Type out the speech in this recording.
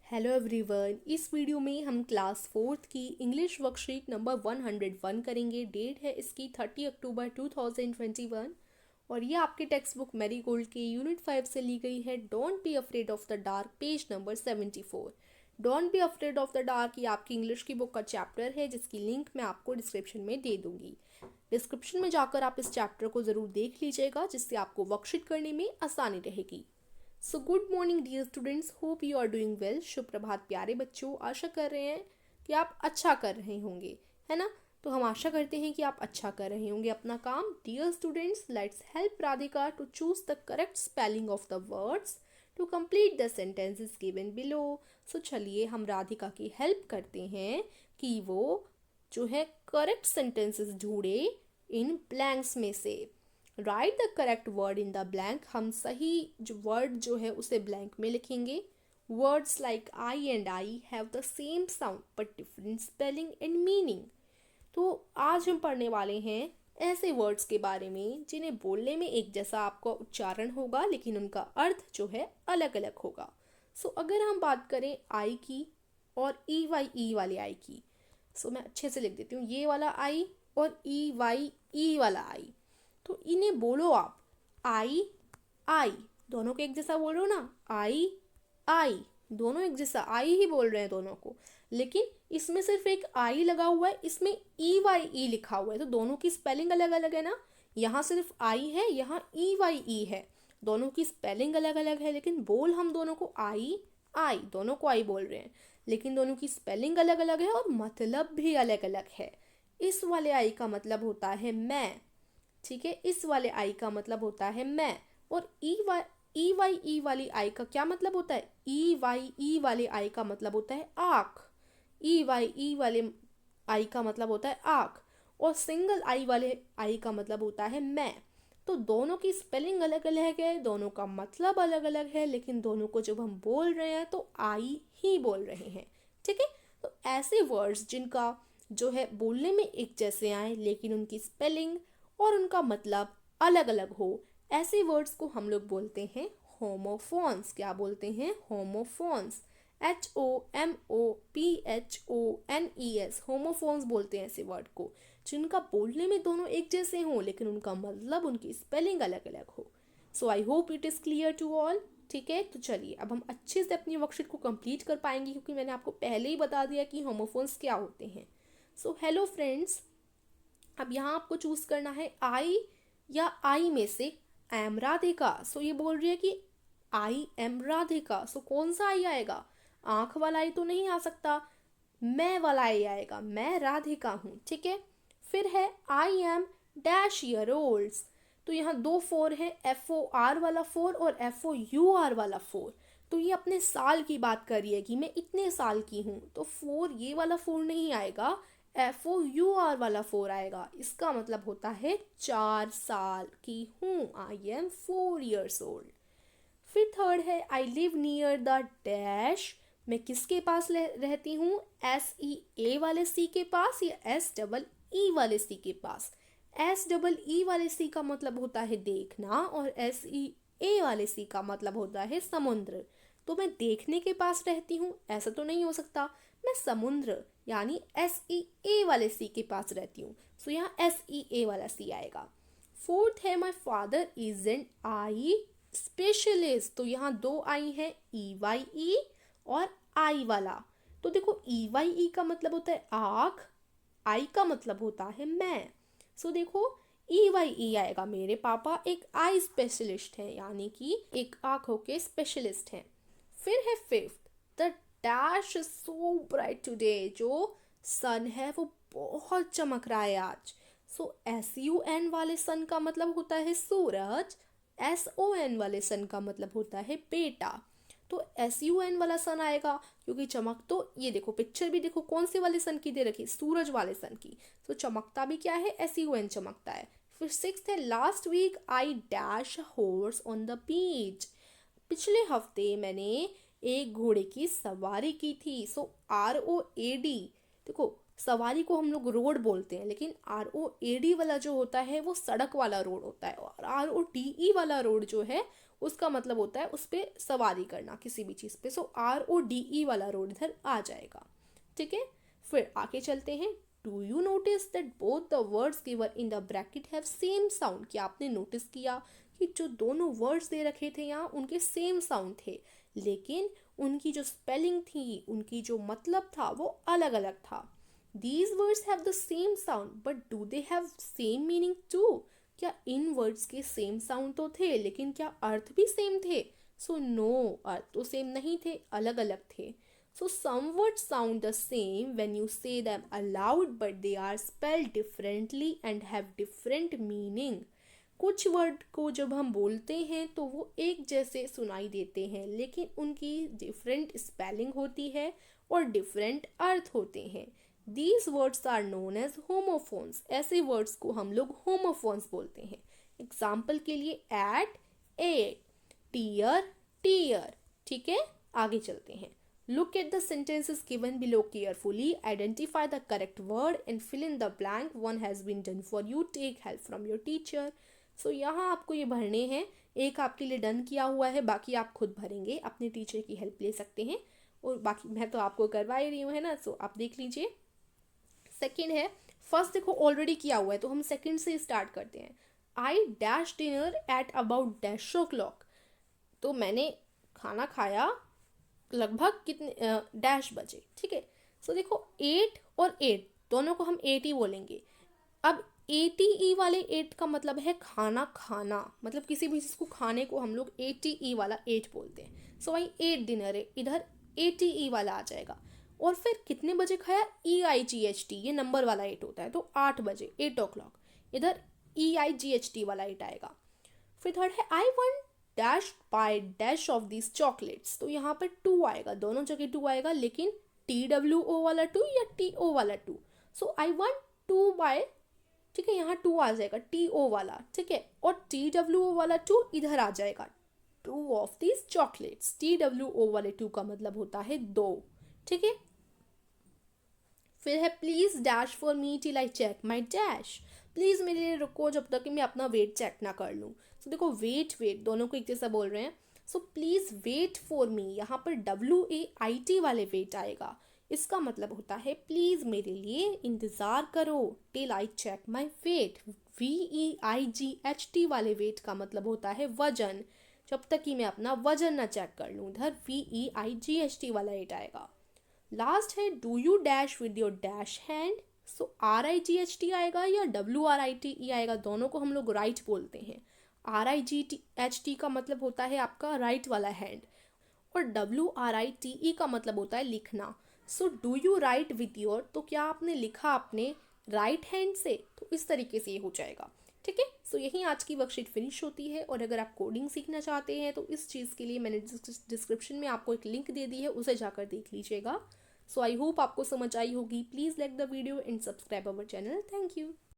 Hello everyone, इस video में हम क्लास फोर्थ की इंग्लिश वर्कशीट नंबर 101 करेंगे। डेट है इसकी 30 अक्टूबर 2021 और ये आपके टेक्स्ट बुक मैरीगोल्ड के यूनिट 5 से ली गई है। Don't be afraid of the dark, page number 74। Don't be afraid of the dark ये आपकी इंग्लिश की बुक का चैप्टर है, जिसकी लिंक मैं आपको डिस्क्रिप्शन में दे दूंगी। डिस्क्रिप्शन में जाकर आप इस चैप्टर को ज़रूर देख लीजिएगा, जिससे आपको वर्कशीट करने में आसानी रहेगी। So good morning dear students, hope you are doing well. शुभ प्रभात प्यारे बच्चों, आशा कर रहे हैं कि आप अच्छा कर रहे होंगे, है ना। तो हम आशा करते हैं कि आप अच्छा कर रहे होंगे अपना काम। Dear students, let's help Radhika to choose the correct spelling of the words to complete the sentences given below. So चलिए हम राधिका की हेल्प करते हैं कि वो जो है करेक्ट सेंटेंसेस ढूंढे इन ब्लैंक्स में से। Right the correct word in the blank, हम सही जो वर्ड जो है उसे ब्लैंक में लिखेंगे। Words like I and I have the same sound but different spelling and meaning. तो आज हम पढ़ने वाले हैं ऐसे वर्ड्स के बारे में जिन्हें बोलने में एक जैसा आपका उच्चारण होगा, लेकिन उनका अर्थ जो है अलग अलग होगा। सो अगर हम बात करें आई की और ई वाले आई की, सो मैं अच्छे से लिख देती हूँ, ये वाला आई और ई वाला आई। तो इन्हें बोलो आप आई आई, दोनों को एक जैसा बोलो ना, आई, दोनों एक जैसा आई ही बोल रहे हैं दोनों को। लेकिन इसमें सिर्फ एक आई लगा हुआ है, इसमें ई लिखा हुआ है, तो दोनों की स्पेलिंग अलग अलग है ना। यहाँ सिर्फ आई है, यहाँ ई है, दोनों की स्पेलिंग अलग अलग है, लेकिन बोल हम दोनों को आई, दोनों को आई बोल रहे हैं, लेकिन दोनों की स्पेलिंग अलग अलग है और मतलब भी अलग अलग है। इस वाले आई का मतलब होता है मैं, ठीक है, इस वाले आई का मतलब होता है मैं। और ई वाली आई का क्या मतलब होता है? ई वाले आई का मतलब होता है आँख। ई वाले आई का मतलब होता है आँख, और सिंगल आई वाले आई का मतलब होता है मैं। तो दोनों की स्पेलिंग अलग अलग है, दोनों का मतलब अलग अलग है, लेकिन दोनों को जब हम बोल रहे हैं तो आई ही बोल रहे हैं, ठीक है। तो ऐसे वर्ड्स जिनका जो है बोलने में एक जैसे आए, लेकिन उनकी स्पेलिंग और उनका मतलब अलग अलग हो, ऐसे वर्ड्स को हम लोग बोलते हैं होमोफोन्स। क्या बोलते हैं? होमोफोन्स। HOMOPHONES, होमोफोन्स बोलते हैं ऐसे वर्ड को जिनका बोलने में दोनों एक जैसे हों, लेकिन उनका मतलब, उनकी स्पेलिंग अलग अलग हो। So I hope it is clear to all. ठीक है, तो चलिए अब हम अच्छे से अपनी वर्कशीट को कंप्लीट कर पाएंगे, क्योंकि मैंने आपको पहले ही बता दिया कि होमोफोन्स क्या होते हैं। सो हेलो फ्रेंड्स, अब यहाँ आपको चूज करना है आई या आई में से आई एम राधिका। सो ये बोल रही है कि आई एम राधिका, सो कौन सा आई आएगा? आंख वाला आई तो नहीं आ सकता, मैं वाला आई आएगा, मैं राधिका हूँ, ठीक है। फिर है I am dash year olds, तो यहाँ दो फोर है, FOR वाला फोर और FOUR वाला फोर। तो ये अपने साल की बात कर रही है कि मैं इतने साल की हूँ, तो फोर ये वाला फोर नहीं आएगा, FOUR वाला फोर आएगा। इसका मतलब होता है 4 साल की हूँ, आई एम 4 years ओल्ड। फिर थर्ड है I live near the dash, मैं किसके पास रहती हूँ? SEA वाले सी के पास या SEE वाले सी के पास? SEE वाले सी का मतलब होता है देखना, और SEA वाले सी का मतलब होता है समुद्र। तो मैं देखने के पास रहती हूँ, ऐसा तो नहीं हो सकता, मैं समुद्र यानी SEA वाले सी के पास रहती हूँ। सो यहाँ SEA वाला सी आएगा। फोर्थ है my father is an eye specialist, तो यहाँ दो आई है, EYE और आई वाला। तो देखो EYE का मतलब होता है आँख, आई का मतलब होता है मैं। सो देखो EYE आएगा, मेरे पापा एक आई स्पेशलिस्ट है, यानी कि एक आँखों के स्पेशलिस्ट हैं। फिर है fifth, the dash is so bright today, जो सन है वो बहुत चमक रहा है आज। सो SUN वाले सन का मतलब होता है सूरज, SON वाले सन का मतलब होता है बेटा। तो SUN वाला सन आएगा, क्योंकि चमक, तो ये देखो पिक्चर भी देखो कौन से वाले सन की दे रखी, सूरज वाले सन की। तो चमकता भी क्या है? SUN चमकता है। फिर सिक्स्थ है last week I dash horse on the beach, पिछले हफ्ते मैंने एक घोड़े की सवारी की थी। सो ROAD, देखो सवारी को हम लोग रोड बोलते हैं, लेकिन ROAD वाला जो होता है वो सड़क वाला रोड होता है, और RODE वाला रोड जो है उसका मतलब होता है उस पर सवारी करना किसी भी चीज़ पे। सो RODE वाला रोड इधर आ जाएगा। ठीक है, फिर आगे चलते हैं। Do you notice that both the words given in the bracket have same sound? क्या आपने नोटिस किया कि जो दोनों वर्ड्स दे रखे थे यहाँ उनके सेम साउंड थे, लेकिन उनकी जो स्पेलिंग थी, उनकी जो मतलब था वो अलग अलग था। These words have the same sound, but do they have same meaning too? क्या इन वर्ड्स के सेम साउंड तो थे, लेकिन क्या अर्थ भी सेम थे? सो नो, अर्थ तो सेम नहीं थे, अलग अलग थे। So some words sound the same when you say them aloud, but they are spelled differently and have different meaning. कुछ वर्ड को जब हम बोलते हैं तो वो एक जैसे सुनाई देते हैं, लेकिन उनकी डिफरेंट स्पेलिंग होती है और डिफरेंट अर्थ होते हैं। These words are known as homophones. ऐसे वर्ड्स को हम लोग homophones बोलते हैं। एग्जाम्पल के लिए at, tear, tear। ठीक है, आगे चलते हैं। Look at the sentences given below carefully. Identify the correct word and fill in the blank. One has been done for you. Take help from your teacher. So यहाँ आपको ये भरने हैं, एक आपके लिए डन किया हुआ है, बाकी आप खुद भरेंगे, अपने टीचर की हेल्प ले सकते हैं, और बाकी मैं तो आपको करवा ही रही हूँ, है ना। सो आप देख लीजिए। सेकेंड है, फर्स्ट देखो ऑलरेडी किया हुआ है तो हम सेकेंड से स्टार्ट करते हैं। I dash dinner at about dash o'clock. तो मैंने खाना खाया लगभग कितने डैश बजे। ठीक है, सो देखो 8 और 8 दोनों को हम 8 ही बोलेंगे। अब 80E वाले 8 का मतलब है खाना खाना, मतलब किसी भी चीज़ को खाने को हम लोग 80E वाला 8 बोलते हैं। सो भाई 8 डिनर है, इधर 80E वाला आ जाएगा। और फिर कितने बजे खाया, EIGHT, ये नंबर वाला 8 होता है, तो 8 बजे, 8 o'clock, इधर EIGHT वाला 8 आएगा। फिर थर्ड है I want dash by dash of this chocolates. तो यहाँ पर 2 आएगा, दोनों जगह 2 आएगा, लेकिन TWO वाला 2 या TO वाला 2। सो आई वांट 2 बाय, ठीक है, यहाँ 2 आ जाएगा, TO वाला, ठीक है, और TWO वाला 2 इधर आ जाएगा, 2 ऑफ दिस चॉकलेट्स। TWO वाले 2 का मतलब होता है 2। ठीक है, फिर है please dash for me till I check my dash. Please मेरे लिए रुको जब तक कि मैं अपना वेट चेक ना कर लूँ। तो देखो वेट वेट दोनों को एक जैसा बोल रहे हैं। So please wait for me, यहाँ पर WAIT वाले वेट आएगा, इसका मतलब होता है प्लीज मेरे लिए इंतजार करो, till I check my weight. VEIGHT वाले वेट का मतलब होता है वजन, जब तक कि मैं अपना वजन ना चेक कर लूँ, इधर VEIGHT वाला वेट आएगा। लास्ट है do you dash with your dash hand. So RIGHT आएगा या WRITE आएगा, दोनों को हम लोग राइट बोलते हैं। RIGHT का मतलब होता है आपका राइट वाला हैंड, और WRITE का मतलब होता है लिखना। So do you right with your, तो क्या आपने लिखा अपने राइट हैंड से, तो इस तरीके से ये हो जाएगा। ठीक है, सो यही आज की वर्कशीट फिनिश होती है। और अगर आप कोडिंग सीखना चाहते हैं तो इस चीज़ के लिए मैंने डिस्क्रिप्शन में आपको एक लिंक दे दी है, उसे जाकर देख लीजिएगा। सो आई होप आपको समझ आई होगी। Please like the video and subscribe our channel. Thank you.